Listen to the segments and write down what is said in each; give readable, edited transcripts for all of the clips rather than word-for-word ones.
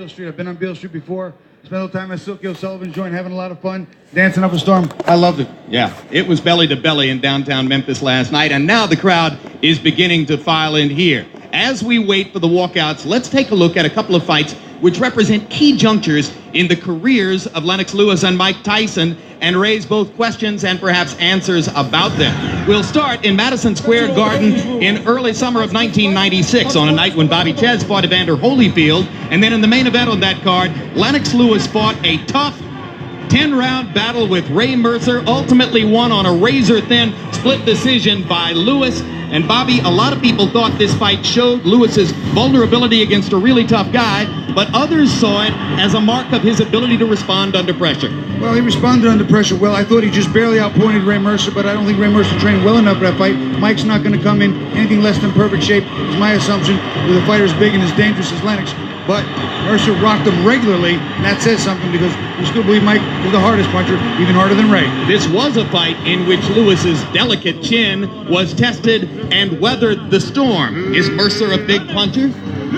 Beale Street. I've been on Beale Street before. Spent a little time at Silky O'Sullivan's joint, having a lot of fun, dancing up a storm. I loved it. Yeah, it was belly to belly in downtown Memphis last night, and now the crowd is beginning to file in here. As we wait for the walkouts, let's take a look at a couple of fights which represent key junctures in the careers of Lennox Lewis and Mike Tyson and raise both questions and perhaps answers about them. We'll start in Madison Square Garden in early summer of 1996 on a night when Bobby Chez fought Evander Holyfield, and then in the main event on that card, Lennox Lewis fought a tough 10-round battle with Ray Mercer, ultimately won on a razor-thin split decision by Lewis. And Bobby, a lot of people thought this fight showed Lewis's vulnerability against a really tough guy, but others saw it as a mark of his ability to respond under pressure. Well, he responded under pressure well. I thought he just barely outpointed Ray Mercer, but I don't think Ray Mercer trained well enough for that fight. Mike's not going to come in anything less than perfect shape, is my assumption, with a fighter as big and as dangerous as Lennox. But Mercer rocked him regularly, and that says something because we still believe Mike is the hardest puncher, even harder than Ray. This was a fight in which Lewis's delicate chin was tested and weathered the storm. Is Mercer a big puncher?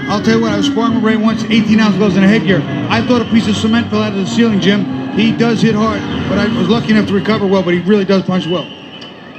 I'll tell you what, I was sparring with Ray once, 18-ounce gloves and a headgear. I thought a piece of cement fell out of the ceiling, Jim. He does hit hard, but I was lucky enough to recover well, but he really does punch well.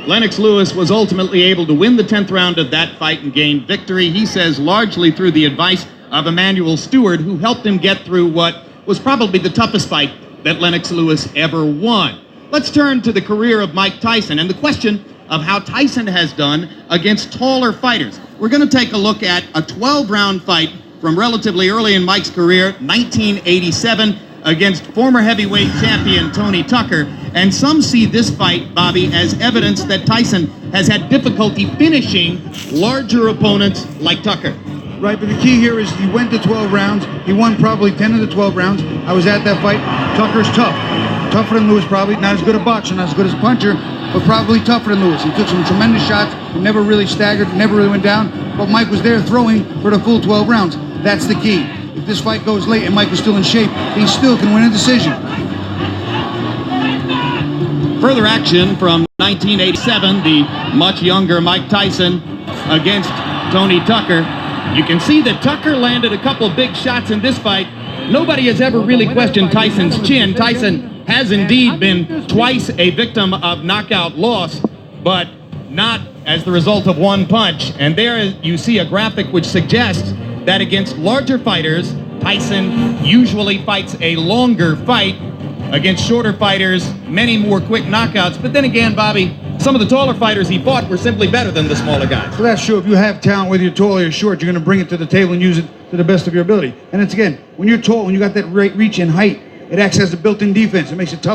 Lennox Lewis was ultimately able to win the 10th round of that fight and gain victory, he says, largely through the advice of Emmanuel Stewart, who helped him get through what was probably the toughest fight that Lennox Lewis ever won. Let's turn to the career of Mike Tyson and the question of how Tyson has done against taller fighters. We're going to take a look at a 12-round fight from relatively early in Mike's career, 1987, against former heavyweight champion Tony Tucker. And some see this fight, Bobby, as evidence that Tyson has had difficulty finishing larger opponents like Tucker. Right, but the key here is he went to 12 rounds. He won probably 10 of the 12 rounds. I was at that fight. Tucker's tough. Tougher than Lewis, probably. Not as good a boxer, not as good as a puncher, but probably tougher than Lewis. He took some tremendous shots. He never really staggered, never really went down. But Mike was there throwing for the full 12 rounds. That's the key. If this fight goes late and Mike is still in shape, he still can win a decision. Further action from 1987, the much younger Mike Tyson against Tony Tucker. You can see that Tucker landed a couple of big shots in this fight. Nobody has ever really questioned Tyson's chin. Tyson has indeed been twice a victim of knockout loss, but not as the result of one punch. And there you see a graphic which suggests that against larger fighters, Tyson usually fights a longer fight. Against shorter fighters, many more quick knockouts. But then again, Bobby, some of the taller fighters he fought were simply better than the smaller guys. So that's true. If you have talent, whether you're tall or you're short, you're going to bring it to the table and use it to the best of your ability. And it's, again, when you're tall, when you got that reach and height, it acts as a built-in defense. It makes it tough.